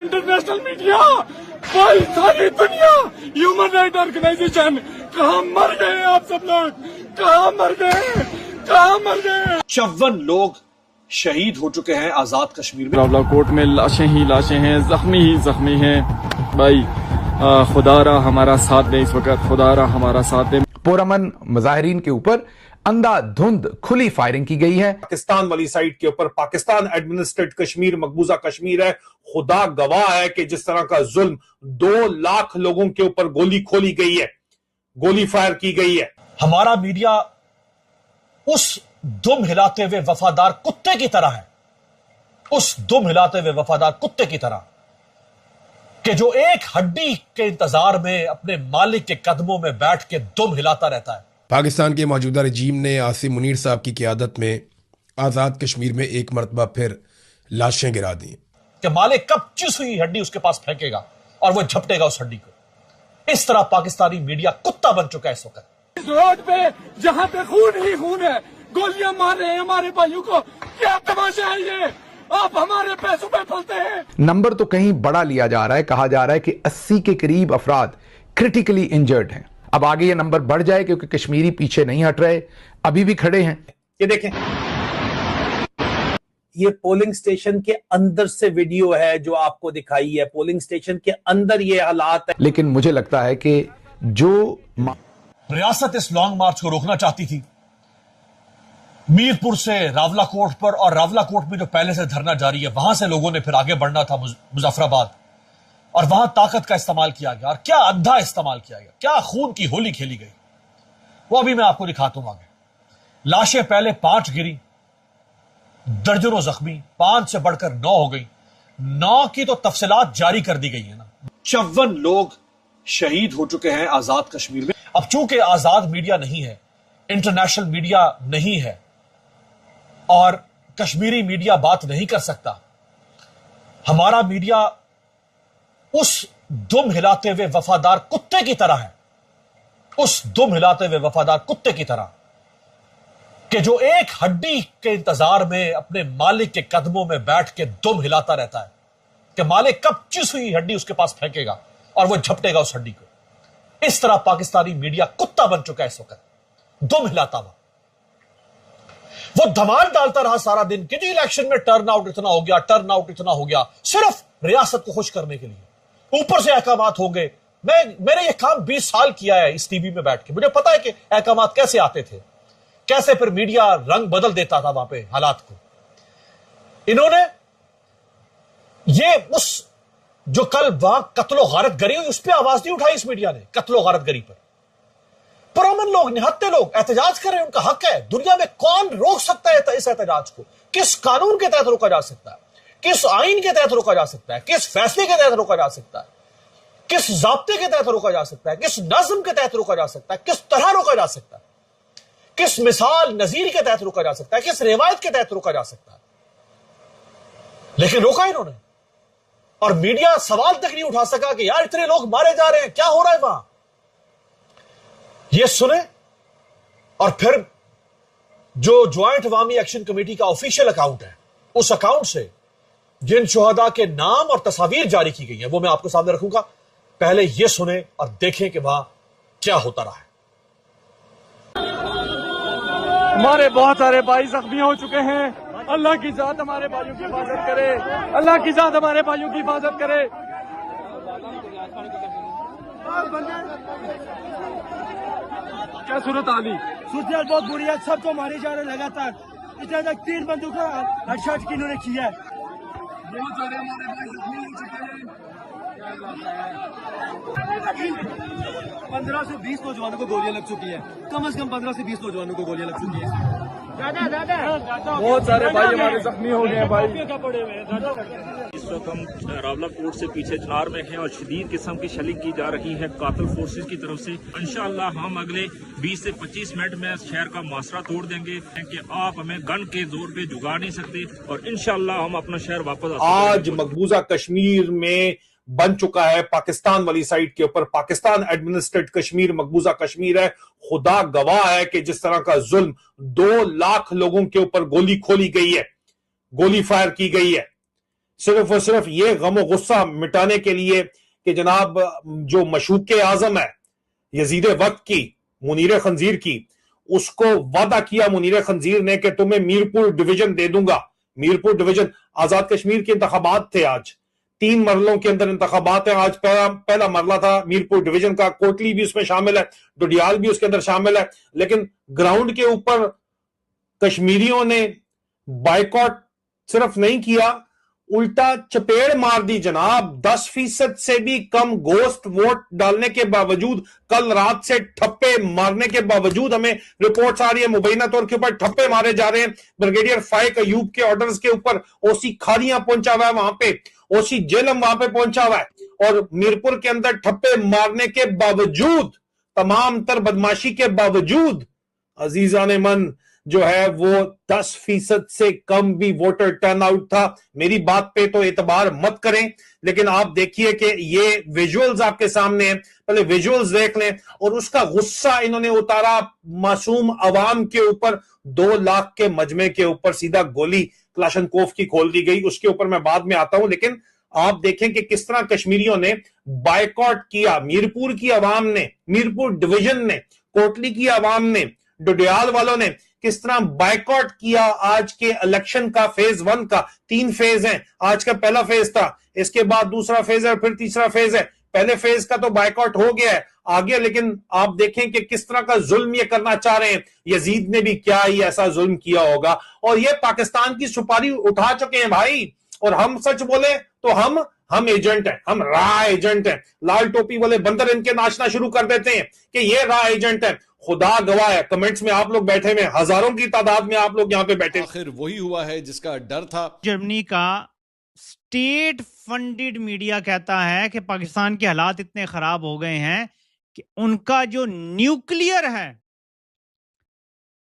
International media, भाई सारी दुनिया, ह्यूमन राइट ऑर्गेनाइजेशन, कहाँ मर गए आप सब लोग, कहाँ मर गए, कहाँ मर गए। 54 लोग शहीद हो चुके हैं आजाद कश्मीर में। रावलाकोट में लाशें ही लाशें हैं, जख्मी ही जख्मी हैं। भाई खुदा रा हमारा साथ दे, इस वक्त खुदा रा हमारा साथ दे। पुरअमन मुजाहिरीन के ऊपर अंधाधुंध खुली फायरिंग की गई है। पाकिस्तान वाली साइड के ऊपर पाकिस्तान एडमिनिस्ट्रेट कश्मीर मकबूजा कश्मीर है। खुदा गवाह है कि जिस तरह का जुल्म 2 लाख लोगों के ऊपर गोली खोली गई है, गोली फायर की गई है। हमारा मीडिया उस दुम हिलाते हुए वफादार कुत्ते की तरह है, उस दुम हिलाते हुए वफादार कुत्ते की तरह कि जो एक हड्डी के इंतजार में अपने मालिक के कदमों में बैठ के दुम हिलाता रहता है। पाकिस्तान के मौजूदा रजीम ने आसिम मुनीर साहब की क़यादत में आज़ाद कश्मीर में एक मरतबा फिर लाशें गिरा दी कि मालिक कब चिस हुई हड्डी उसके पास फेंकेगा और वो झपटेगा उस हड्डी को। इस तरह पाकिस्तानी मीडिया कुत्ता बन चुका है इस वक्त। इस रोड पे जहाँ पे खून ही खून है, गोलियां मार रहे हैं हमारे भाइयों को, क्या तमाशा है ये? आप हमारे पैसों पे फंसते हैं। नंबर तो कहीं बड़ा लिया जा रहा है, कहा जा रहा है कि 80 के करीब अफराद क्रिटिकली इंजर्ड हैं। अब आगे ये नंबर बढ़ जाए क्योंकि कश्मीरी पीछे नहीं हट रहे, अभी भी खड़े हैं। ये देखें, ये पोलिंग स्टेशन के अंदर से वीडियो है जो आपको दिखाई है। पोलिंग स्टेशन के अंदर ये हालात है। लेकिन मुझे लगता है कि जो रियासत इस लॉन्ग मार्च को रोकना चाहती थी, मीरपुर से रावलाकोट पर, और रावलाकोट में जो पहले से धरना जारी है वहां से लोगों ने फिर आगे बढ़ना था मुजफ्फराबाद, और वहां ताकत का इस्तेमाल किया गया, और क्या अंधा इस्तेमाल किया गया, क्या खून की होली खेली गई, वो अभी मैं आपको दिखाता हूं आगे। लाशें पहले 5 गिरी, दर्जनों जख्मी, 5 से बढ़कर 9 हो गई। 9 की तो तफसीलात जारी कर दी गई है ना। 54 लोग शहीद हो चुके हैं आजाद कश्मीर में। अब चूंकि आजाद मीडिया नहीं है, इंटरनेशनल मीडिया नहीं है, और कश्मीरी मीडिया बात नहीं कर सकता, हमारा मीडिया उस दुम हिलाते हुए वफादार कुत्ते की तरह है, उस दुम हिलाते हुए वफादार कुत्ते की तरह कि जो एक हड्डी के इंतजार में अपने मालिक के कदमों में बैठ के दुम हिलाता रहता है कि मालिक कब चिस हुई हड्डी उसके पास फेंकेगा और वो झपटेगा उस हड्डी को। इस तरह पाकिस्तानी मीडिया कुत्ता बन चुका है इस वक्त, दुम हिलाता हुआ। वो धमाल डालता रहा सारा दिन कि जी इलेक्शन में टर्न आउट इतना हो गया, टर्न आउट इतना हो गया, सिर्फ रियासत को खुश करने के लिए। ऊपर से अहकामात हो गए। मैंने ये काम 20 साल किया है इस टीवी में बैठ के, मुझे पता है कि अहकामात कैसे आते थे, कैसे फिर मीडिया रंग बदल देता था वहां पे हालात को। इन्होंने ये उस जो कल वहां कत्लो गारत गरी हुई उस पर आवाज नहीं उठाई इस मीडिया ने। कत्लो गारत गरी पर पुरअमन लोग, निहत्ते लोग एहतजाज कर रहे हैं, उनका हक है। दुनिया में कौन रोक सकता है इस एहतजाज को? किस कानून के तहत रोका जा सकता है, किस आइन के तहत रोका जा सकता है, किस फैसले के तहत रोका जा सकता है, किस जाब्ते के तहत रोका जा सकता है, किस नज्म के तहत रोका जा सकता है, किस तरह रोका जा सकता है, किस मिसाल नजीर के तहत रोका जा सकता है, किस रिवायत के तहत रोका जा सकता है। लेकिन रोका इन्होंने, और मीडिया सवाल तक नहीं उठा सका कि यार इतने लोग मारे जा रहे हैं, क्या हो रहा है वहां। ये सुने, और फिर जो ज्वाइंट अवामी एक्शन कमेटी का ऑफिशियल अकाउंट है, उस अकाउंट से जिन शुहदा के नाम और तस्वीर जारी की गई है वो मैं आपको सामने रखूंगा। पहले ये सुने और देखें कि वहां क्या होता रहा है। हमारे बहुत सारे भाई जख्मी हो चुके हैं। अल्लाह की जात हमारे भाइयों की हिफाजत करे, अल्लाह की जात हमारे भाइयों की हिफाजत करे। क्या सूरत आली? सूरत बहुत बुरी है, सबको मारे जा रहे लगातार। इतना तक 3 बंदूकों हेडशॉट की इन्होंने किया है। बहुत सारे हमारे भाई जख्मी हो चुके हैं। 15 से 20 नौजवानों को गोलियां लग चुकी है, कम से कम 15 से 20 नौजवानों को गोलियां लग चुकी है। बहुत सारे भाई हमारे जख्मी हो गए भाई। इस वक्त हम रावलाकोट से पीछे चनार में हैं और शदीद किस्म की शलिंग की जा रही है कातिल फोर्सेस की तरफ से। इंशाअल्लाह हम अगले 20 से 25 मिनट में शहर का मुआसरा तोड़ देंगे कि आप हमें गन के जोर पे जुगा नहीं सकते, और इंशाअल्लाह हम अपना शहर वापस आज मकबूजा कश्मीर में बन चुका है पाकिस्तान वाली साइड के ऊपर पाकिस्तान एडमिनिस्ट्रेट कश्मीर मकबूजा कश्मीर है। खुदा गवाह है कि जिस तरह का जुल्म 2 लाख लोगों के ऊपर गोली खोली गई है, गोली फायर की गई है। صرف اور صرف یہ غم و غصہ مٹانے کے لیے کہ جناب جو مشوق اعظم ہے یزید وقت کی، منیر خنزیر کی، اس کو وعدہ کیا منیر خنزیر نے کہ تمہیں میرپور ڈویژن دے دوں گا. میرپور ڈویژن، آزاد کشمیر کے انتخابات تھے آج، 3 مرلوں کے اندر انتخابات ہیں. آج پہلا مرلہ تھا میرپور ڈویژن کا. کوٹلی بھی اس میں شامل ہے، ڈوڈیال بھی اس کے اندر شامل ہے. لیکن گراؤنڈ کے اوپر کشمیریوں نے بائیکاٹ صرف نہیں کیا، الٹا چپیڑ مار دی جناب. 10% سے بھی کم گوشت ووٹ ڈالنے کے باوجود، کل رات سے ٹھپے مارنے کے باوجود، ہمیں رپورٹس آ رہی ہے مبینہ طور کے اوپر ٹھپے مارے جا رہے ہیں. بریگیڈیئر فائق ایوب کے آرڈرز کے اوپر او سی کھاریاں پہنچا ہوا ہے وہاں پہ، او سی جیلم وہاں پہ پہنچا ہوا ہے، اور میرپور کے اندر ٹھپے مارنے کے باوجود، تمام تر بدماشی کے باوجود، عزیزان من جو ہے وہ 10% سے کم بھی ووٹر ٹرن آؤٹ تھا. میری بات پہ تو اعتبار مت کریں، لیکن آپ دیکھیے کہ یہ ویژولز آپ کے سامنے ہیں، پہلے ویژولز دیکھ لیں. اور اس کا غصہ انہوں نے اتارا معصوم عوام کے اوپر. 2 لاکھ کے مجمع کے اوپر سیدھا گولی کلاشنکوف کی کھول دی گئی. اس کے اوپر میں بعد میں آتا ہوں، لیکن آپ دیکھیں کہ کس طرح کشمیریوں نے بائیکاٹ کیا. میرپور کی عوام نے، میرپور ڈویژن نے، کوٹلی کی عوام نے، ڈوڈیال والوں نے کس طرح بائیکاٹ کیا آج کے الیکشن کا. فیز 1 کا 3 فیز ہیں. آج کا پہلا فیز تھا، اس کے بعد دوسرا فیز ہے، پھر تیسرا فیز ہے. پہلے فیز کا تو بائیکاٹ ہو گیا ہے آگے، لیکن آپ دیکھیں کہ کس طرح کا ظلم یہ کرنا چاہ رہے ہیں. یزید نے بھی کیا ہی ایسا ظلم کیا ہوگا، اور یہ پاکستان کی سپاری اٹھا چکے ہیں بھائی. اور ہم سچ بولے تو ہم ایجنٹ ہیں، ہم راہ ایجنٹ ہیں. لال ٹوپی والے بندر ان کے ناچنا شروع کر دیتے ہیں کہ یہ راہ ایجنٹ ہیں. خدا گواہ ہے، کمنٹس میں آپ لوگ بیٹھے ہوئے، ہزاروں کی تعداد میں آپ لوگ یہاں پہ بیٹھے. آخر وہی ہوا ہے جس کا ڈر تھا. جرمنی کا اسٹیٹ فنڈڈ میڈیا کہتا ہے کہ پاکستان کے حالات اتنے خراب ہو گئے ہیں کہ ان کا جو نیوکلیئر ہے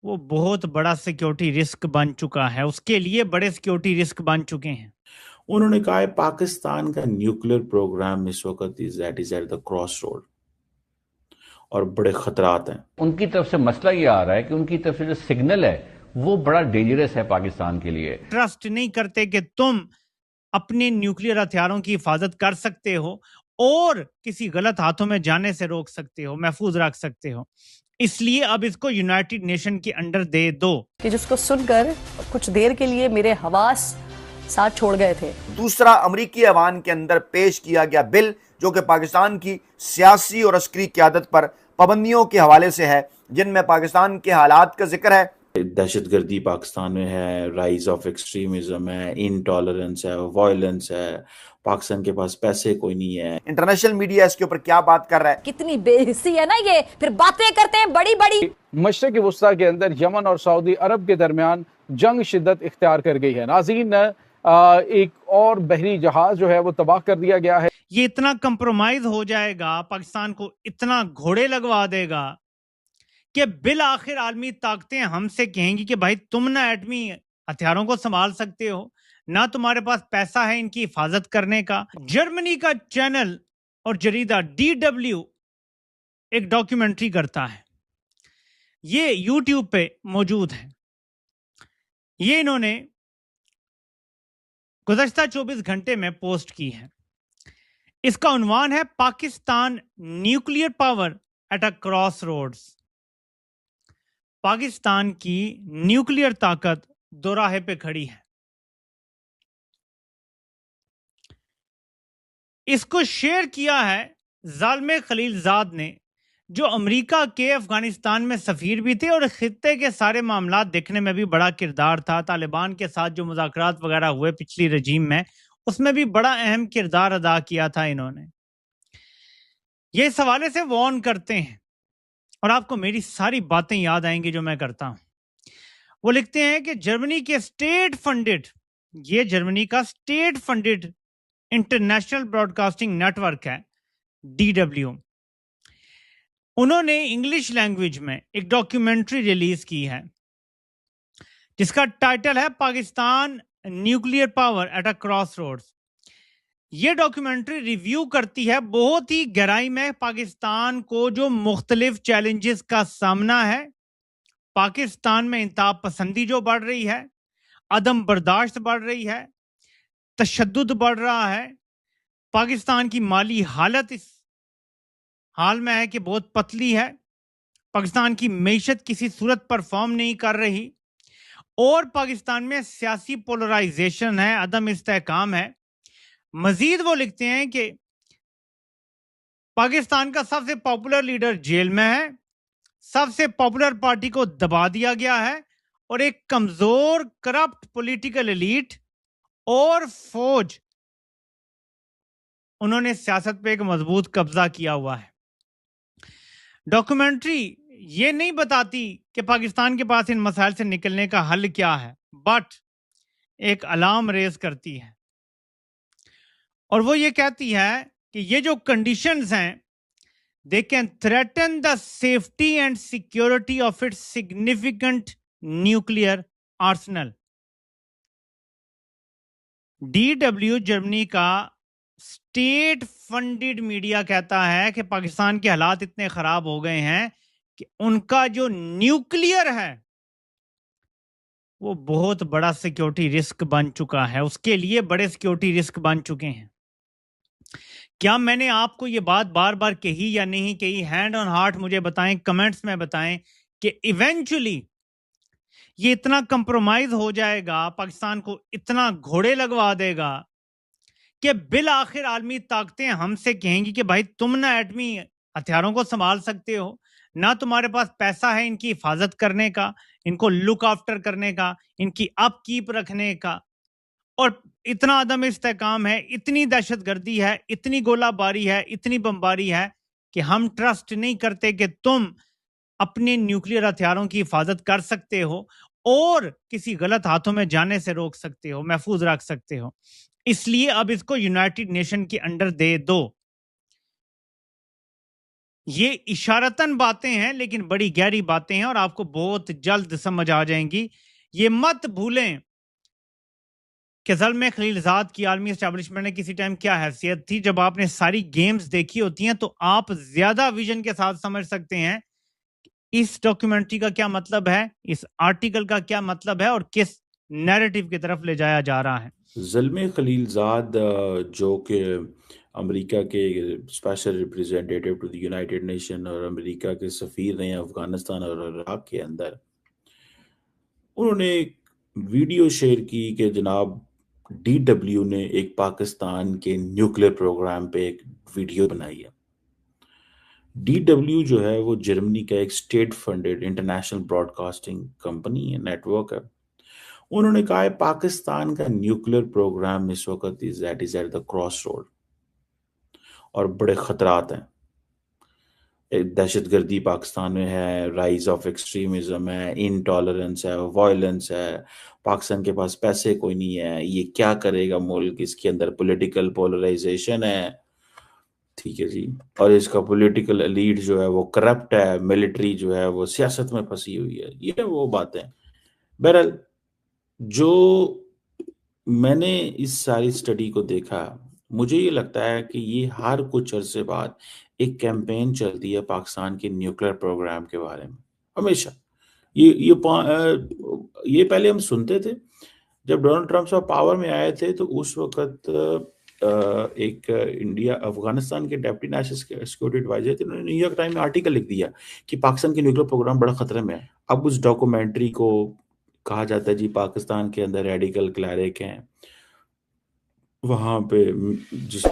وہ بہت بڑا سیکیورٹی رسک بن چکا ہے، اس کے لیے بڑے سیکیورٹی رسک بن چکے ہیں. انہوں نے کہا ہے پاکستان کا نیوکلیئر پروگرام اس وقت از ایٹ دا کراس روڈ اور بڑے خطرات ہیں. ان کی طرف سے مسئلہ یہ آ رہا ہے کہ ان کی طرف سے جو سگنل ہے وہ بڑا ڈینجرس ہے پاکستان کے لیے. ٹرسٹ نہیں کرتے کہ تم اپنے نیوکلیئر ہتھیاروں کی حفاظت کر سکتے ہو اور کسی غلط ہاتھوں میں جانے سے روک سکتے ہو، محفوظ رکھ سکتے ہو. اس لیے اب اس کو یونائٹڈ نیشن کے انڈر دے دو. کہ جس کو سن کر کچھ دیر کے لیے میرے حواس ساتھ چھوڑ گئے تھے. دوسرا امریکی ایوان کے اندر پیش کیا گیا بل جو کہ پاکستان کی سیاسی اور عسکری قیادت پر پابندیوں کے حوالے سے ہے، جن میں پاکستان کے حالات کا ذکر ہے. دہشت گردی پاکستان میں ہے، رائز آف ایکسٹریمزم ہے، انٹالرنس ہے، وائلنس ہے. پاکستان کے پاس پیسے کوئی نہیں ہے. انٹرنیشنل میڈیا اس کے اوپر کیا بات کر رہا ہے؟ کتنی بے حسی ہے نا یہ، پھر باتیں کرتے ہیں بڑی بڑی. مشرق وسطیٰ کے اندر یمن اور سعودی عرب کے درمیان جنگ شدت اختیار کر گئی ہے. ناظرین، ایک اور بحری جہاز جو ہے وہ تباہ کر دیا گیا ہے. یہ اتنا کمپرومائز ہو جائے گا، پاکستان کو اتنا گھوڑے لگوا دے گا کہ بالآخر عالمی طاقتیں ہم سے کہیں گی کہ بھائی تم نہ ایٹمی ہتھیاروں کو سنبھال سکتے ہو، نہ تمہارے پاس پیسہ ہے ان کی حفاظت کرنے کا. جرمنی کا چینل اور جریدہ DW ایک ڈاکیومنٹری کرتا ہے، یہ یوٹیوب پہ موجود ہے. یہ انہوں نے گزشتہ 24 گھنٹے میں پوسٹ کی ہے. اس کا عنوان ہے Pakistan nuclear power at a cross roads. Pakistan کی نیوکلیئر طاقت دوراہے پہ کھڑی ہے. اس کو شیئر کیا ہے ظالم خلیل زاد نے، جو امریکہ کے افغانستان میں سفیر بھی تھے اور خطے کے سارے معاملات دیکھنے میں بھی بڑا کردار تھا. طالبان کے ساتھ جو مذاکرات وغیرہ ہوئے پچھلی رجیم میں، اس میں بھی بڑا اہم کردار ادا کیا تھا انہوں نے. یہ اس حوالے سے وارن کرتے ہیں، اور آپ کو میری ساری باتیں یاد آئیں گی جو میں کرتا ہوں. وہ لکھتے ہیں کہ جرمنی کے اسٹیٹ فنڈڈ، یہ جرمنی کا state funded international broadcasting network ہے DW، انہوں نے انگلش لینگویج میں ایک ڈاکیومنٹری ریلیز کی ہے جس کا ٹائٹل ہے Pakistan nuclear power at a cross roads. یہ ڈاکیومنٹری ریویو کرتی ہے بہت ہی گہرائی میں پاکستان کو جو مختلف چیلنجز کا سامنا ہے، پاکستان میں انتہا پسندی جو بڑھ رہی ہے، عدم برداشت بڑھ رہی ہے، तशद्दुद बढ़ रहा है, पाकिस्तान की माली हालत इस हाल में है कि बहुत पतली है, पाकिस्तान की मईशत किसी सूरत परफॉर्म नहीं कर रही, और पाकिस्तान में सियासी पोलराइजेशन है, अदम इस्तेहकाम है। मजीद वो लिखते हैं कि पाकिस्तान का सबसे पॉपुलर लीडर जेल में है, सबसे पॉपुलर पार्टी को दबा दिया गया है, और एक कमजोर करप्ट पॉलिटिकल एलीट और फौज, उन्होंने सियासत पे एक मजबूत कब्जा किया हुआ है। डॉक्यूमेंट्री ये नहीं बताती कि पाकिस्तान के पास इन मसाइल से निकलने का हल क्या है, बट एक अलार्म रेज करती है, और वो ये कहती है कि ये जो कंडीशंस हैं, they can threaten the safety and security of its significant nuclear Arsenal. DW Germany का स्टेट फंडेड मीडिया कहता है कि पाकिस्तान के हालात इतने खराब हो गए हैं कि उनका जो न्यूक्लियर है वो बहुत बड़ा सिक्योरिटी रिस्क बन चुका है, उसके लिए बड़े सिक्योरिटी रिस्क बन चुके हैं। क्या मैंने आपको ये बात बार बार कही या नहीं कही? हैंड ऑन हार्ट मुझे बताएं, कमेंट्स में बताएं कि इवेंचुअली ये इतना कंप्रोमाइज हो जाएगा, पाकिस्तान को इतना घोड़े लगवा देगा कि बिल आखिर आलमी ताकतें हमसे कहेंगी कि भाई तुम ना एटमी हथियारों को संभाल सकते हो, ना तुम्हारे पास पैसा है इनकी हिफाजत करने का, इनको लुक आफ्टर करने का, इनकी अपकीप रखने का, और इतना अदम इस्तेहकाम है, इतनी दहशतगर्दी है, इतनी गोलाबारी है, इतनी बमबारी है कि हम ट्रस्ट नहीं करते कि तुम अपने न्यूक्लियर हथियारों की हिफाजत कर सकते हो और किसी गलत हाथों में जाने से रोक सकते हो, महफूज रख सकते हो। इसलिए अब इसको यूनाइटेड नेशन के अंडर दे दो। ये इशारतन बातें हैं, लेकिन बड़ी गहरी बातें हैं और आपको बहुत जल्द समझ आ जाएंगी। ये मत भूलें कि ज़ल्म खलीलज़ाद की आलमी एस्टैब्लिशमेंट ने किसी टाइम क्या हैसियत थी। जब आपने सारी गेम्स देखी होती हैं तो आप ज्यादा विजन के साथ समझ सकते हैं इस डॉक्यूमेंट्री का क्या मतलब है, इस आर्टिकल का क्या मतलब है और किस नैरेटिव की तरफ ले जाया जा रहा है। ज़ल्म खलीलज़ाद जो कि अमेरिका के special representative to the United Nation और अमेरिका के सफ़ीर रहे हैं अफ़गानिस्तान और इराक़ के अंदर, उन्होंने एक वीडियो शेयर की कि जनाब DW ने एक पाकिस्तान के न्यूक्लियर प्रोग्राम पे एक वीडियो बनाई है। DW जो है वो जर्मनी का एक state funded international broadcasting company है, नेटवर्क है। उन्होंने कहा है पाकिस्तान का न्यूक्लियर प्रोग्राम इस वक्त is at the cross road और बड़े खतरात हैं। दहशतगर्दी पाकिस्तान में है, राइज ऑफ एक्सट्रीमिज्म है, इनटॉलरेंस है, वायलेंस है, पाकिस्तान के पास पैसे कोई नहीं है, ये क्या करेगा मुल्क, इसके अंदर पॉलिटिकल पोलराइजेशन है, ठीक है जी, और इसका पॉलिटिकल एलीट जो है वो करप्ट है, मिलिट्री जो है वो सियासत में फंसी हुई है, ये वो बातें। बहरहाल जो मैंने इस सारी स्टडी को देखा, मुझे ये लगता है कि ये हर कुछ अरसे बाद एक कैंपेन चलती है पाकिस्तान के न्यूक्लियर प्रोग्राम के बारे में। हमेशा ये पहले हम सुनते थे जब डोनाल्ड ट्रंप साहब पावर में आए थे, तो उस वक्त एक इंडिया अफगानिस्तान के डेप्टी नेशनल सिक्योरिटी एडवाइजर थे, उन्होंने न्यूयॉर्क टाइम में आर्टिकल लिख दिया कि पाकिस्तान के न्यूक्लियर प्रोग्राम बड़ा खतरे में है। अब उस डॉक्यूमेंट्री को कहा जाता है जी पाकिस्तान के अंदर रेडिकल क्लैरिक हैं, वहाँ पे जिस